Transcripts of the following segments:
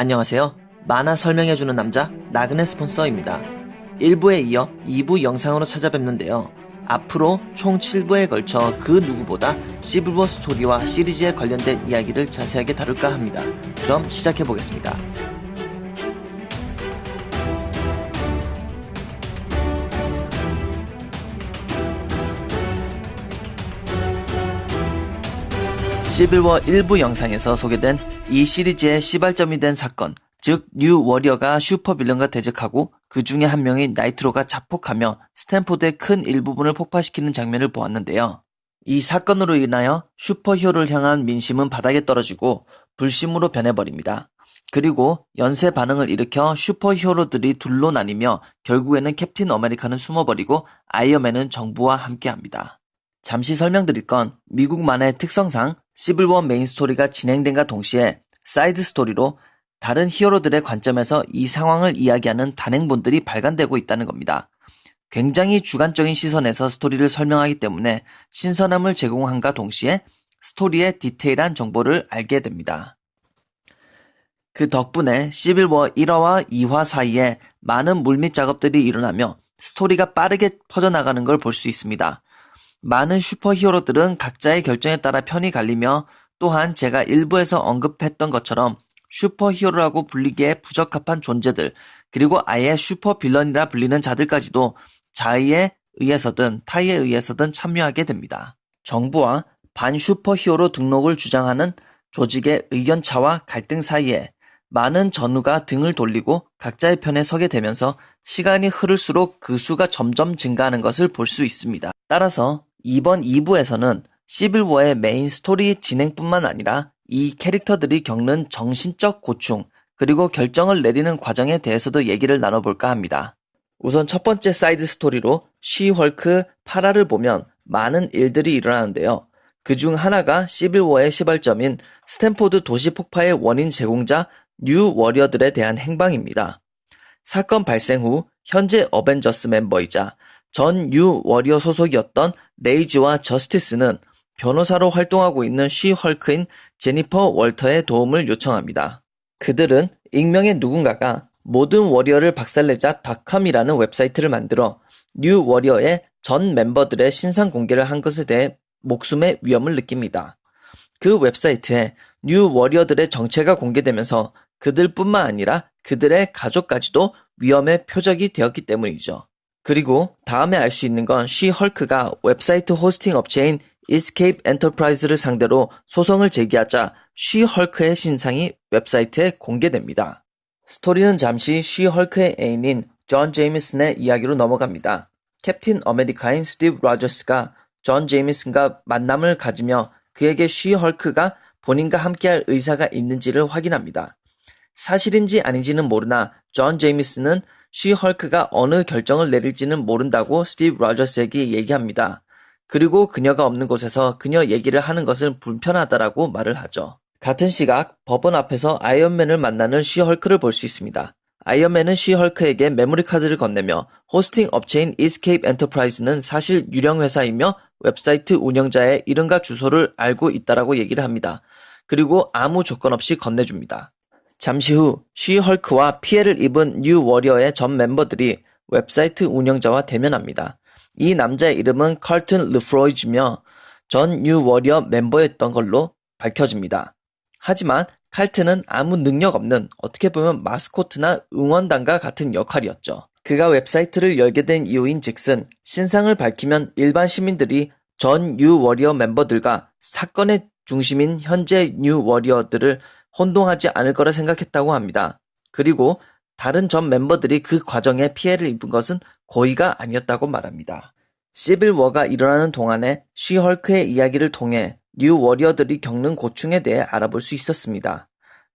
안녕하세요. 만화 설명해주는 남자 나그네 스폰서입니다. 1부에 이어 2부 영상으로 찾아뵙는데요. 앞으로 총 7부에 걸쳐 그 누구보다 시빌워 스토리와 시리즈에 관련된 이야기를 자세하게 다룰까 합니다. 그럼 시작해보겠습니다. 시빌워 1부 영상에서 소개된 이 시리즈의 시발점이 된 사건, 즉 뉴 워리어가 슈퍼빌런과 대적하고 그 중에 한 명인 나이트로가 자폭하며 스탠포드의 큰 일부분을 폭파시키는 장면을 보았는데요. 이 사건으로 인하여 슈퍼히어로를 향한 민심은 바닥에 떨어지고 불심으로 변해버립니다. 그리고 연쇄 반응을 일으켜 슈퍼히어로들이 둘로 나뉘며 결국에는 캡틴 아메리카는 숨어버리고 아이언맨은 정부와 함께합니다. 잠시 설명드릴 건 미국만의 특성상 시빌워 메인 스토리가 진행된과 동시에 사이드 스토리로 다른 히어로들의 관점에서 이 상황을 이야기하는 단행본들이 발간되고 있다는 겁니다. 굉장히 주관적인 시선에서 스토리를 설명하기 때문에 신선함을 제공함과 동시에 스토리의 디테일한 정보를 알게 됩니다. 그 덕분에 시빌워 1화와 2화 사이에 많은 물밑 작업들이 일어나며 스토리가 빠르게 퍼져나가는 걸 볼 수 있습니다. 많은 슈퍼히어로들은 각자의 결정에 따라 편이 갈리며 또한 제가 일부에서 언급했던 것처럼 슈퍼히어로라고 불리기에 부적합한 존재들 그리고 아예 슈퍼빌런이라 불리는 자들까지도 자의에 의해서든 타의에 의해서든 참여하게 됩니다. 정부와 반슈퍼히어로 등록을 주장하는 조직의 의견차와 갈등 사이에 많은 전우가 등을 돌리고 각자의 편에 서게 되면서 시간이 흐를수록 그 수가 점점 증가하는 것을 볼 수 있습니다. 따라서 이번 2부에서는 시빌워의 메인 스토리 진행뿐만 아니라 이 캐릭터들이 겪는 정신적 고충 그리고 결정을 내리는 과정에 대해서도 얘기를 나눠볼까 합니다. 우선 첫 번째 사이드 스토리로 쉬헐크 파라를 보면 많은 일들이 일어나는데요. 그중 하나가 시빌워의 시발점인 스탠포드 도시 폭파의 원인 제공자 뉴 워리어들에 대한 행방입니다. 사건 발생 후 현재 어벤져스 멤버이자 전 뉴 워리어 소속이었던 레이지와 저스티스는 변호사로 활동하고 있는 쉬헐크인 제니퍼 월터의 도움을 요청합니다. 그들은 익명의 누군가가 모든 워리어를 박살내자 닷컴이라는 웹사이트를 만들어 뉴 워리어의 전 멤버들의 신상 공개를 한 것에 대해 목숨의 위험을 느낍니다. 그 웹사이트에 뉴 워리어들의 정체가 공개되면서 그들뿐만 아니라 그들의 가족까지도 위험의 표적이 되었기 때문이죠. 그리고 다음에 알 수 있는 건 쉬헐크가 웹사이트 호스팅 업체인 Escape Enterprise를 상대로 소송을 제기하자 쉬헐크의 신상이 웨브사이트에 공개됩니다. 스토리는 잠시 쉬헐크의 애인인 존 제이미슨의 이야기로 넘어갑니다. 캡틴 아메리카인 스티브 로저스가 존 제이미슨과 만남을 가지며 그에게 쉬헐크가 본인과 함께할 의사가 있는지를 확인합니다. 사실인지 아닌지는 모르나 존 제이미슨은 쉬헐크가 어느 결정을 내릴지는 모른다고 스티브 로저스에게 얘기합니다. 그리고 그녀가 없는 곳에서 그녀 얘기를 하는 것은 불편하다라고 말을 하죠. 같은 시각 법원 앞에서 아이언맨을 만나는 쉬헐크를 볼 수 있습니다. 아이언맨은 쉬헐크에게 메모리 카드를 건네며 호스팅 업체인 Escape Enterprise는 사실 유령 회사이며 웹사이트 운영자의 이름과 주소를 알고 있다라고 얘기를 합니다. 그리고 아무 조건 없이 건네줍니다. 잠시 후 쉬헐크와 피해를 입은 뉴 워리어의 전 멤버들이 웹사이트 운영자와 대면합니다. 이 남자의 이름은 칼튼 르프로이즈며 전 뉴 워리어 멤버였던 걸로 밝혀집니다. 하지만 칼튼은 아무 능력 없는 어떻게 보면 마스코트나 응원단과 같은 역할이었죠. 그가 웹사이트를 열게 된 이유인 즉슨 신상을 밝히면 일반 시민들이 전 뉴 워리어 멤버들과 사건의 중심인 현재 뉴 워리어들을 혼동하지 않을 거라 생각했다고 합니다. 그리고 다른 전 멤버들이 그 과정에 피해를 입은 것은 고의가 아니었다고 말합니다. 시빌워가 일어나는 동안에 쉬헐크의 이야기를 통해 뉴 워리어들이 겪는 고충에 대해 알아볼 수 있었습니다.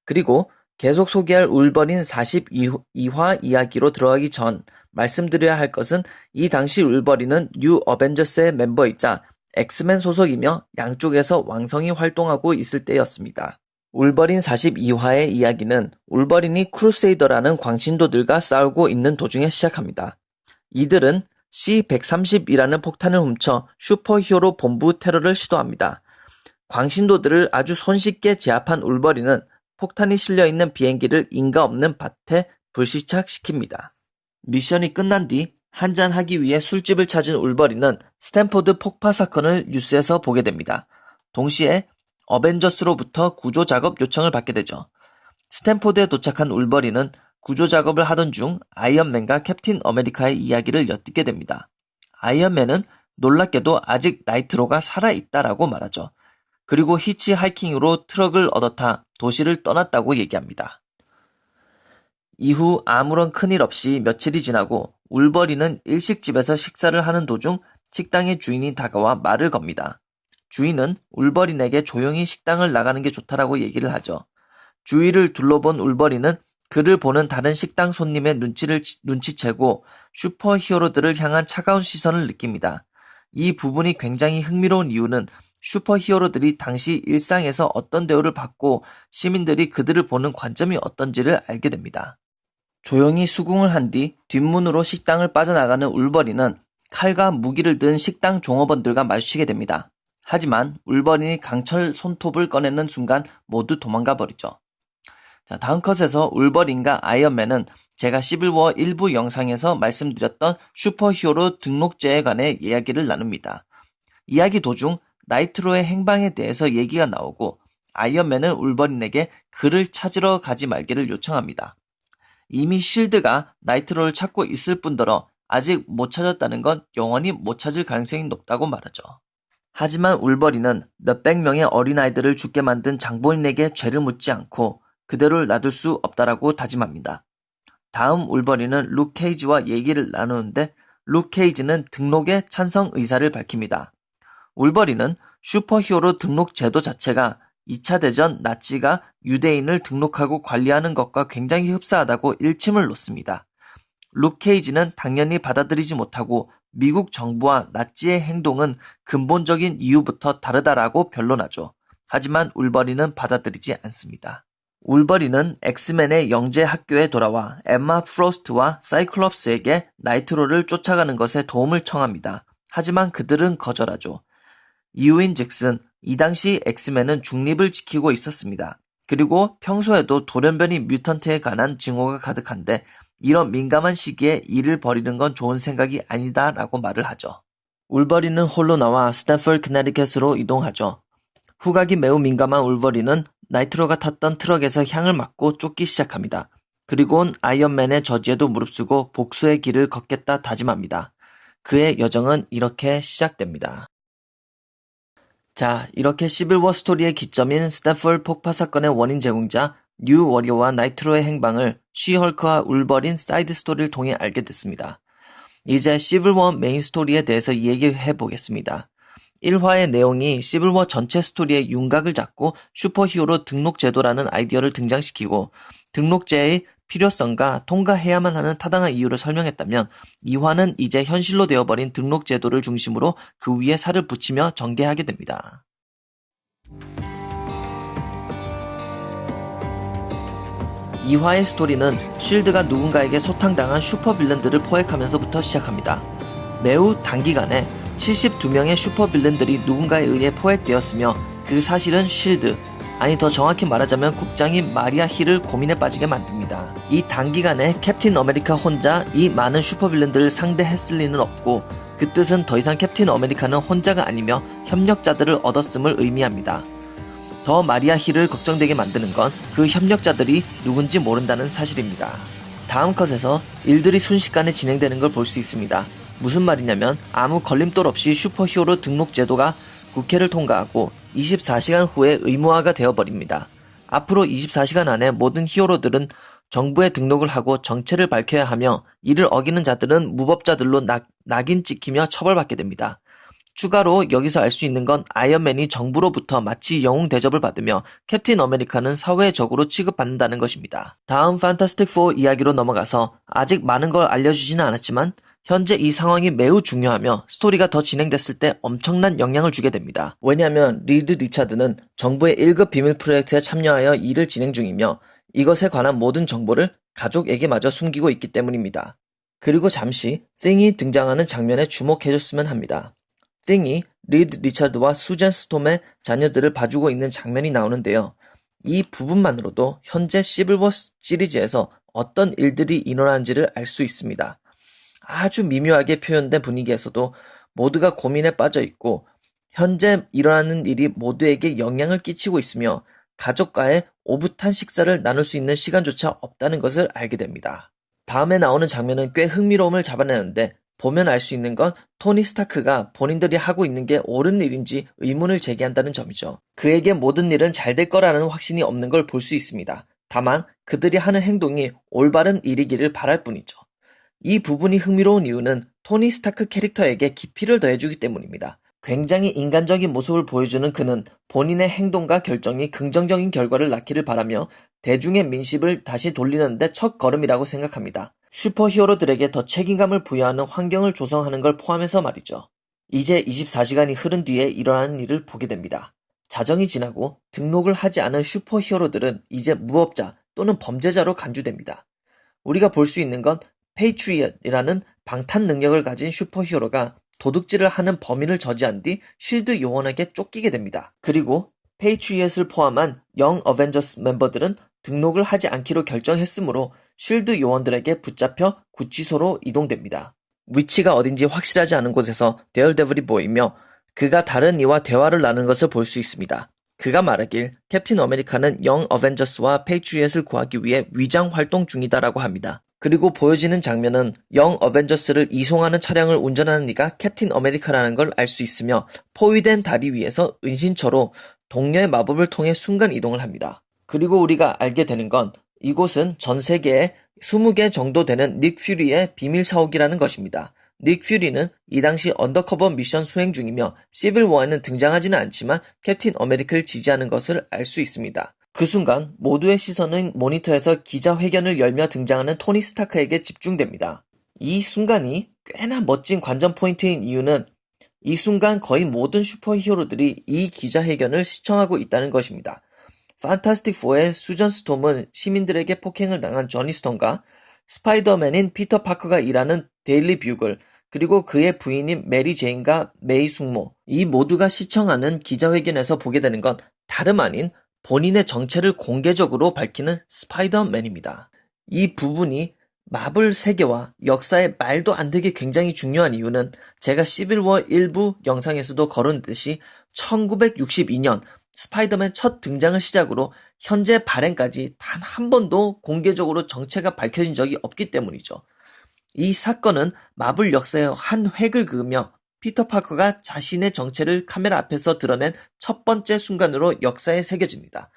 그리고 계속 소개할 울버린 42화 이야기로 들어가기 전 말씀드려야 할 것은 이 당시 울버린은 뉴 어벤져스의 멤버이자 엑스맨 소속이며 양쪽에서 왕성히 활동하고 있을 때였습니다. 울버린 42화의 이야기는 울버린이 크루세이더라는 광신도들과 싸우고 있는 도중에 시작합니다. 이들은 C-130이라는 폭탄을 훔쳐 슈퍼히어로 본부 테러를 시도합니다. 광신도들을 아주 손쉽게 제압한 울버린은 폭탄이 실려있는 비행기를 인가 없는 밭에 불시착시킵니다. 미션이 끝난 뒤 한잔하기 위해 술집을 찾은 울버린은 스탠포드 폭파 사건을 뉴스에서 보게 됩니다. 동시에 어벤져스로부터 구조 작업 요청을 받게 되죠. 스탠포드에 도착한 울버린은 구조 작업을 하던 중 아이언맨과 캡틴 아메리카의 이야기를 엿듣게 됩니다. 아이언맨은 놀랍게도 아직 나이트로가 살아있다라고 말하죠. 그리고 히치하이킹으로 트럭을 얻어 타 도시를 떠났다고 얘기합니다. 이후 아무런 큰일 없이 며칠이 지나고 울버린은 일식집에서 식사를 하는 도중 식당의 주인이 다가와 말을 겁니다. 주인은 울버린에게 조용히 식당을 나가는 게 좋다라고 얘기를 하죠. 주위를 둘러본 울버린은 그를 보는 다른 식당 손님의 눈치를 눈치채고 슈퍼히어로들을 향한 차가운 시선을 느낍니다. 이 부분이 굉장히 흥미로운 이유는 슈퍼히어로들이 당시 일상에서 어떤 대우를 받고 시민들이 그들을 보는 관점이 어떤지를 알게 됩니다. 조용히 수긍을 한 뒤 뒷문으로 식당을 빠져나가는 울버린은 칼과 무기를 든 식당 종업원들과 마주치게 됩니다. 하지만 울버린이 강철 손톱을 꺼내는 순간 모두 도망가 버리죠. 자, 다음 컷에서 울버린과 아이언맨은 제가 시빌워 1부 영상에서 말씀드렸던 슈퍼히어로 등록제에 관해 이야기를 나눕니다. 이야기 도중 나이트로의 행방에 대해서 얘기가 나오고 아이언맨은 울버린에게 그를 찾으러 가지 말기를 요청합니다. 이미 쉴드가 나이트로를 찾고 있을 뿐더러 아직 못 찾았다는 건 영원히 못 찾을 가능성이 높다고 말하죠. 하지만 울버린은 몇백 명의 어린아이들을 죽게 만든 장본인에게 죄를 묻지 않고 그대로 놔둘 수 없다라고 다짐합니다. 다음 울버린은 룩 케이지와 얘기를 나누는데 룩 케이지는 등록에 찬성 의사를 밝힙니다. 울버린은 슈퍼히어로 등록 제도 자체가 2차 대전 나치가 유대인을 등록하고 관리하는 것과 굉장히 흡사하다고 일침을 놓습니다. 룩 케이지는 당연히 받아들이지 못하고 미국 정부와 나치의 행동은 근본적인 이유부터 다르다라고 변론하죠. 하지만 울버린은 받아들이지 않습니다. 울버린은 엑스맨의 영재 학교에 돌아와 엠마 프로스트와 사이클롭스에게 나이트로를 쫓아가는 것에 도움을 청합니다. 하지만 그들은 거절하죠. 이유인즉슨 이 당시 엑스맨은 중립을 지키고 있었습니다. 그리고 평소에도 돌연변이 뮤턴트에 관한 증오가 가득한데 이런 민감한 시기에 일을 벌이는 건 좋은 생각이 아니다 라고 말을 하죠. 울버린은 홀로 나와 스탠퍼드 커네티컷으로 이동하죠. 후각이 매우 민감한 울버린은 나이트로가 탔던 트럭에서 향을 맡고 쫓기 시작합니다. 그리고는 아이언맨의 저지에도 무릅쓰고 복수의 길을 걷겠다 다짐합니다. 그의 여정은 이렇게 시작됩니다. 자, 이렇게 시빌워 스토리의 기점인 스탠퍼드 폭파 사건의 원인 제공자 뉴 워리어와 나이트로의 행방을 쉬헐크와 울버린 사이드 스토리를 통해 알게 됐습니다. 이제 시빌워 메인 스토리에 대해서 얘기해 보겠습니다. 1화의 내용이 시빌워 전체 스토리의 윤곽을 잡고 슈퍼히어로 등록 제도라는 아이디어를 등장시키고 등록제의 필요성과 통과해야만 하는 타당한 이유를 설명했다면 2화는 이제 현실로 되어버린 등록 제도를 중심으로 그 위에 살을 붙이며 전개하게 됩니다. 2화의 스토리는 쉴드가 누군가에게 소탕당한 슈퍼빌런들을 포획하면서부터 시작합니다. 매우 단기간에 72명의 슈퍼빌런들이 누군가에 의해 포획되었으며 그 사실은 쉴드, 아니 더 정확히 말하자면 국장인 마리아 힐을 고민에 빠지게 만듭니다. 이 단기간에 캡틴 아메리카 혼자 이 많은 슈퍼빌런들을 상대했을 리는 없고 그 뜻은 더 이상 캡틴 아메리카는 혼자가 아니며 협력자들을 얻었음을 의미합니다. 더 마리아 힐을 걱정되게 만드는 건 그 협력자들이 누군지 모른다는 사실입니다. 다음 컷에서 일들이 순식간에 진행되는 걸 볼 수 있습니다. 무슨 말이냐면 아무 걸림돌 없이 슈퍼히어로 등록 제도가 국회를 통과하고 24시간 후에 의무화가 되어버립니다. 앞으로 24시간 안에 모든 히어로들은 정부에 등록을 하고 정체를 밝혀야 하며 이를 어기는 자들은 무법자들로 낙인 찍히며 처벌받게 됩니다. 추가로 여기서 알 수 있는 건 아이언맨이 정부로부터 마치 영웅 대접을 받으며 캡틴 아메리카는 사회의 적으로 취급받는다는 것입니다. 다음 판타스틱 4 이야기로 넘어가서 아직 많은 걸 알려주지는 않았지만 현재 이 상황이 매우 중요하며 스토리가 더 진행됐을 때 엄청난 영향을 주게 됩니다. 왜냐하면 리드 리차드는 정부의 1급 비밀 프로젝트에 참여하여 일을 진행 중이며 이것에 관한 모든 정보를 가족에게마저 숨기고 있기 때문입니다. 그리고 잠시 띵이 등장하는 장면에 주목해줬으면 합니다. 띵이 리드 리차드와 수잔 스톰의 자녀들을 봐주고 있는 장면이 나오는데요. 이 부분만으로도 현재 시빌워 시리즈에서 어떤 일들이 일어나는지를 알 수 있습니다. 아주 미묘하게 표현된 분위기에서도 모두가 고민에 빠져 있고 현재 일어나는 일이 모두에게 영향을 끼치고 있으며 가족과의 오붓한 식사를 나눌 수 있는 시간조차 없다는 것을 알게 됩니다. 다음에 나오는 장면은 꽤 흥미로움을 잡아내는데 보면 알 수 있는 건 토니 스타크가 본인들이 하고 있는 게 옳은 일인지 의문을 제기한다는 점이죠. 그에게 모든 일은 잘 될 거라는 확신이 없는 걸 볼 수 있습니다. 다만 그들이 하는 행동이 올바른 일이기를 바랄 뿐이죠. 이 부분이 흥미로운 이유는 토니 스타크 캐릭터에게 깊이를 더해주기 때문입니다. 굉장히 인간적인 모습을 보여주는 그는 본인의 행동과 결정이 긍정적인 결과를 낳기를 바라며 대중의 민심을 다시 돌리는 데 첫걸음이라고 생각합니다. 슈퍼히어로들에게 더 책임감을 부여하는 환경을 조성하는 걸 포함해서 말이죠. 이제 24시간이 흐른 뒤에 일어나는 일을 보게 됩니다. 자정이 지나고 등록을 하지 않은 슈퍼히어로들은 이제 무법자 또는 범죄자로 간주됩니다. 우리가 볼 수 있는 건 페이트리엇이라는 방탄 능력을 가진 슈퍼히어로가 도둑질을 하는 범인을 저지한 뒤 쉴드 요원에게 쫓기게 됩니다. 그리고 페이트리엇을 포함한 영 어벤져스 멤버들은 등록을 하지 않기로 결정했으므로 쉴드 요원들에게 붙잡혀 구치소로 이동됩니다. 위치가 어딘지 확실하지 않은 곳에서 데어데블이 보이며 그가 다른 이와 대화를 나누는 것을 볼 수 있습니다. 그가 말하길 캡틴 아메리카는 영 어벤져스와 페이트리엇을 구하기 위해 위장 활동 중이다라고 합니다. 그리고 보여지는 장면은 영 어벤져스를 이송하는 차량을 운전하는 이가 캡틴 아메리카라는 걸 알 수 있으며 포위된 다리 위에서 은신처로 동료의 마법을 통해 순간 이동을 합니다. 그리고 우리가 알게 되는 건 이곳은 전 세계에 20개 정도 되는 닉 퓨리의 비밀 사옥이라는 것입니다. 닉 퓨리는 이 당시 언더커버 미션 수행 중이며 시빌워에는 등장하지는 않지만 캡틴 아메리카를 지지하는 것을 알 수 있습니다. 그 순간 모두의 시선은 모니터에서 기자회견을 열며 등장하는 토니 스타크에게 집중됩니다. 이 순간이 꽤나 멋진 관전 포인트인 이유는 이 순간 거의 모든 슈퍼히어로들이 이 기자회견을 시청하고 있다는 것입니다. 판타스틱 4의 수전 스톰은 시민들에게 폭행을 당한 조니 스톰과 스파이더맨인 피터 파커가 일하는 데일리 뷰글, 그리고 그의 부인인 메리 제인과 메이 숙모, 이 모두가 시청하는 기자회견에서 보게 되는 건 다름 아닌 본인의 정체를 공개적으로 밝히는 스파이더맨입니다. 이 부분이 마블 세계와 역사에 말도 안 되게 굉장히 중요한 이유는 제가 시빌워 일부 영상에서도 거론했듯이 1962년 스파이더맨 첫 등장을 시작으로 현재 발행까지 단 한 번도 공개적으로 정체가 밝혀진 적이 없기 때문이죠. 이 사건은 마블 역사의 한 획을 그으며 피터 파커가 자신의 정체를 카메라 앞에서 드러낸 첫 번째 순간으로 역사에 새겨집니다.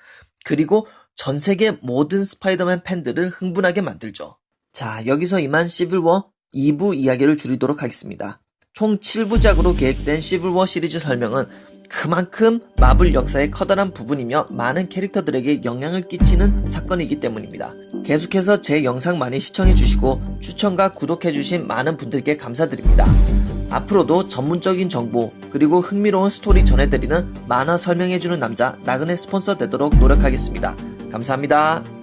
그리고 전 세계 모든 스파이더맨 팬들을 흥분하게 만들죠. 자, 여기서 이만 시빌워 2부 이야기를 줄이도록 하겠습니다. 총 7부작으로 계획된 시빌워 시리즈 설명은 그만큼 마블 역사의 커다란 부분이며 많은 캐릭터들에게 영향을 끼치는 사건이기 때문입니다. 계속해서 제 영상 많이 시청해주시고 추천과 구독해주신 많은 분들께 감사드립니다. 앞으로도 전문적인 정보 그리고 흥미로운 스토리 전해드리는 만화 설명해주는 남자 나그네 스폰서 되도록 노력하겠습니다. 감사합니다.